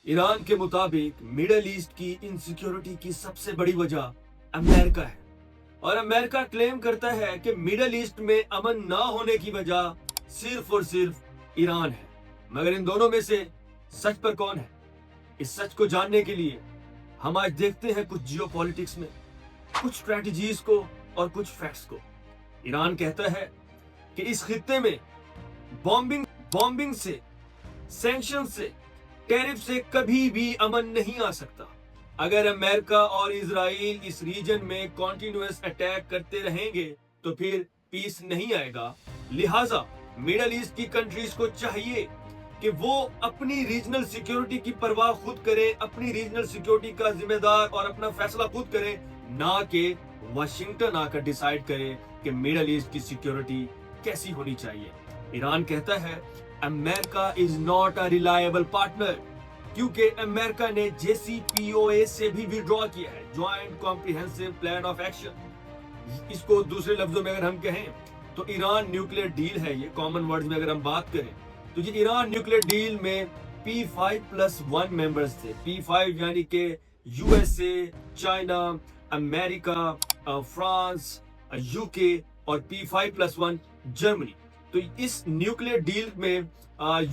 Iran के मुताबिक middle east की इनसिक्योरिटी की सबसे बड़ी वजह अमेरिका है और अमेरिका क्लेम करता है कि मिडल ईस्ट में अमन ना होने की वजह सिर्फ और सिर्फ ईरान है। मगर इन दोनों में से सच पर कौन है? इस सच को जानने के लिए हम आज देखते हैं कुछ जियोपॉलिटिक्स में, कुछ स्ट्रेटजीज को और कुछ फैक्ट्स को। ईरान कहता है कि इस खित्ते में बॉम्बिंग से, सैंक्शन से, टैरिफ से कभी भी अमन नहीं आ सकता। अगर अमेरिका और इजराइल इस रीजन में कॉन्टिन्यूअस अटैक करते रहेंगे तो फिर पीस नहीं आएगा। लिहाजा मिडल ईस्ट की कंट्रीज को चाहिए कि वो अपनी रीजनल सिक्योरिटी की परवाह खुद करें, अपनी रीजनल सिक्योरिटी का जिम्मेदार और अपना फैसला खुद करें, ना कि वाशिंगटन आकर डिसाइड करे कि मिडल ईस्ट की सिक्योरिटी कैसी होनी चाहिए। ईरान कहता है America is not a reliable partner, क्योंकि अमेरिका ने JCPOA से भी विड्रॉ किया है, joint comprehensive plan of action. इसको दूसरे लफ्जों में अगर हम कहें तो ईरान न्यूक्लियर डील है। ये कॉमन वर्ड्स में अगर हम बात करें तो ये ईरान न्यूक्लियर डील में P5+1 मेंबर्स थे। P5 यानी कि USA, China, America, France, UK और P5+1 जर्मनी। तो इस न्यूक्लियर डील में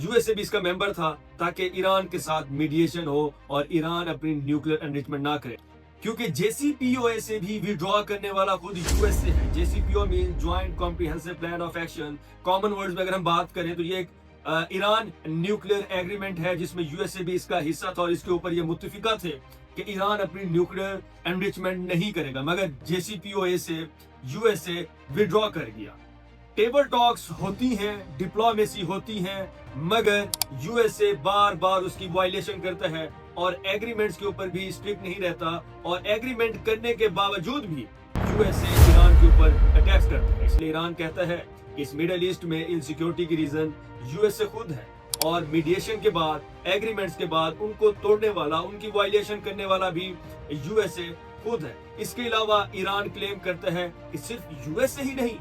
USA भी इसका मेंबर था ताकि ईरान के साथ मीडिएशन हो और ईरान अपनी न्यूक्लियर एनरिचमेंट ना करे। क्योंकि JCPOA से भी विड्रॉ करने वाला खुद USA है। JCPOA mean joint comprehensive plan of action. Common words में अगर हम बात करें तो ये एक ईरान न्यूक्लियर एग्रीमेंट है जिसमें USA भी इसका हिस्सा था और इसके ऊपर ये मुत्तफिका थे कि ईरान अपनी न्यूक्लियर एनरिचमेंट नहीं करेगा। मगर JCPOA से USA विड्रॉ कर गया। टेबल टॉक्स होती हैं, डिप्लोमेसी होती हैं, मगर USA बार बार उसकी वायलेशन करता है और एग्रीमेंट्स के ऊपर भी स्ट्रिक्ट नहीं रहता और एग्रीमेंट करने के बावजूद भी USA ईरान के ऊपर अटैक्स करता है। इसलिए ईरान कहता है इस मिडल ईस्ट में इनसिक्योरिटी की रीजन USA खुद है और मीडिएशन के बाद, एग्रीमेंट्स के बाद उनको तोड़ने वाला, उनकी वायलेशन करने वाला भी USA खुद है। इसके अलावा ईरान क्लेम करता है कि सिर्फ USA ही नहीं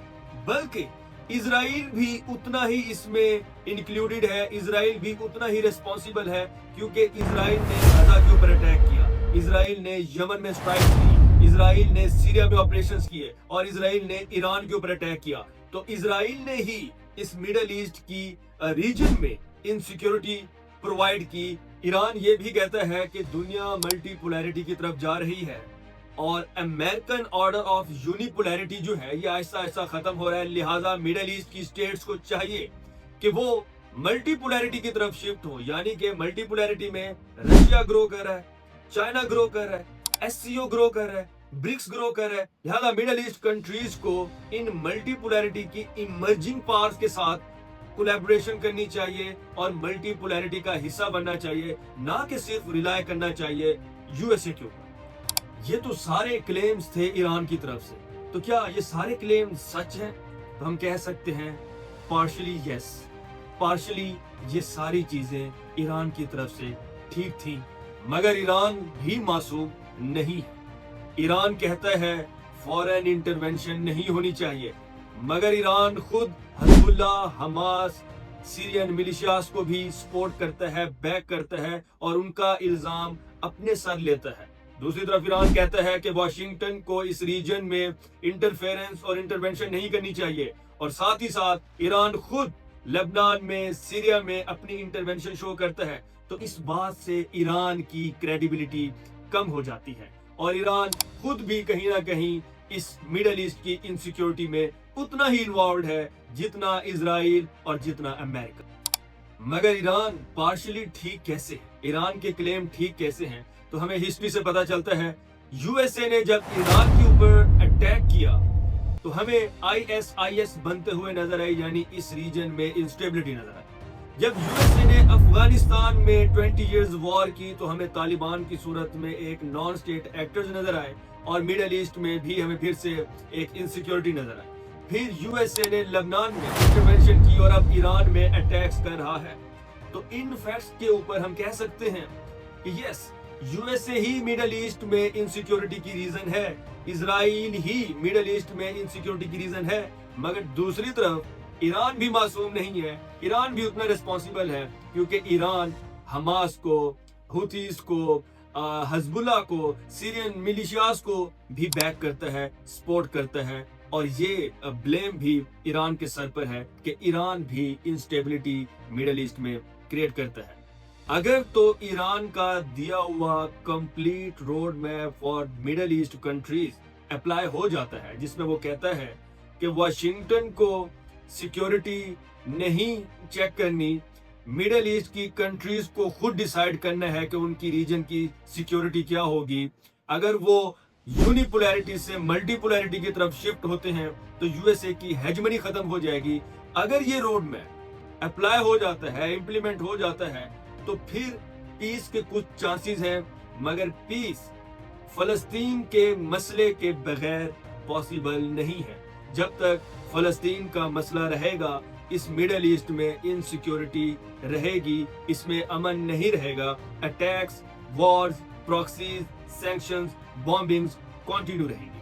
बल्कि इजराइल भी उतना ही इसमें इंक्लूडेड है, इजराइल भी उतना ही रिस्पॉन्सिबल है, क्योंकि इजराइल ने गजा के ऊपर अटैक किया, इजराइल ने यमन में स्ट्राइक की, इजराइल ने सीरिया में ऑपरेशंस किए और इजराइल ने ईरान के ऊपर अटैक किया। तो इजराइल ने ही इस मिडल ईस्ट की रीजन में इनसिक्योरिटी प्रोवाइड की। ईरान ये भी कहता है कि दुनिया मल्टीपोलैरिटी की तरफ जा रही है और अमेरिकन ऑर्डर ऑफ यूनिपोलैरिटी जो है ये आहिस्ता आहिस्ता खत्म हो रहा है। लिहाजा मिडल ईस्ट की स्टेट्स को चाहिए कि वो मल्टीपोलैरिटी की तरफ शिफ्ट हो, यानी कि मल्टीपोलैरिटी में रशिया ग्रो कर रहा है, चाइना ग्रो कर रहा है, SCO ग्रो कर रहा है, ब्रिक्स ग्रो कर रहा है। लिहाजा मिडल ईस्ट कंट्रीज को इन मल्टीपोलैरिटी की इमर्जिंग पावर्स के साथ कोलैबोरेशन करनी चाहिए और मल्टीपोलैरिटी का हिस्सा बनना चाहिए, ना कि सिर्फ रिलाय करना चाहिए USA के ऊपर। ये तो सारे क्लेम्स थे ईरान की तरफ से। तो क्या ये सारे क्लेम सच हैं? तो हम कह सकते हैं पार्शली यस, पार्शली ये सारी चीजें ईरान की तरफ से ठीक थी, मगर ईरान भी मासूम नहीं है। ईरान कहता है फॉरेन इंटरवेंशन नहीं होनी चाहिए, मगर ईरान खुद हिजबुल्लाह, हमास, सीरियन मिलिशियास को भी सपोर्ट करता है, बैक करता है और उनका इल्जाम अपने सर लेता है। दूसरी तरफ ईरान कहता है कि वाशिंगटन को इस रीजन में इंटरफेरेंस और इंटरवेंशन नहीं करनी चाहिए और साथ ही साथ ईरान खुद लेबनान में, सीरिया में अपनी इंटरवेंशन शो करता है। तो इस बात से ईरान की क्रेडिबिलिटी कम हो जाती है और ईरान खुद भी कहीं ना कहीं इस मिडल ईस्ट की इनसिक्योरिटी में उतना ही इन्वॉल्व है जितना इजराइल और जितना अमेरिका। मगर ईरान पार्शली ठीक कैसे है? ईरान के क्लेम ठीक कैसे हैं? तो हमें हिस्ट्री से पता चलता है USA ने जब ईरान के ऊपर अटैक किया तो हमें ISIS बनते हुए नजर आई, यानी इस रीजन में इंस्टेबिलिटी नजर आई। जब USA ने अफगानिस्तान में 20 इयर्स वॉर की तो हमें तालिबान की सूरत में एक नॉन स्टेट एक्टर्स नजर आए और मिडल ईस्ट में भी हमें फिर से एक इनसिक्योरिटी नजर आई। फिर USA ने लेबनान में इंटरवेंशन की और अब ईरान में अटैक्स कर रहा है। तो इन फैक्ट्स के ऊपर हम कह सकते हैं कि यस, USA ही मिडल ईस्ट में इनसिक्योरिटी की रीजन है, इजराइल ही मिडल ईस्ट में इनसिक्योरिटी की रीजन है, मगर दूसरी तरफ ईरान भी मासूम नहीं है। ईरान भी उतना रिस्पॉन्सिबल है क्योंकि ईरान हमास को हुतीस को, हजबुल्ला को, सीरियन मिलिशियाज को भी बैक करता है, सपोर्ट करता है। और ये ब्लेम भी ईरान के सर पर है कि ईरान भी इंस्टेबिलिटी मिडल ईस्ट में क्रिएट करता है। अगर तो ईरान का दिया हुआ complete road map for middle east countries apply हो जाता है, जिसमें वो कहता है कि वाशिंगटन को सिक्योरिटी नहीं चेक करनी, मिडल ईस्ट की कंट्रीज को खुद डिसाइड करना है कि उनकी रीजन की सिक्योरिटी क्या होगी। अगर वो यूनिपोलैरिटी से मल्टीपोलैरिटी की तरफ शिफ्ट होते हैं तो यूएसए की हेजमनी खत्म हो जाएगी। अगर ये रोड मैप अप्लाई हो जाता है, इंप्लीमेंट हो जाता है, तो फिर पीस के कुछ चांसेस हैं, मगर पीस फलस्तीन के मसले के बगैर पॉसिबल नहीं है। जब तक फलस्तीन का मसला रहेगा, इस मिडल ईस्ट में इनसिक्योरिटी रहेगी, इसमें अमन नहीं रहेगा। Attacks, Wars, proxies, sanctions, bombings continue रहेंगे।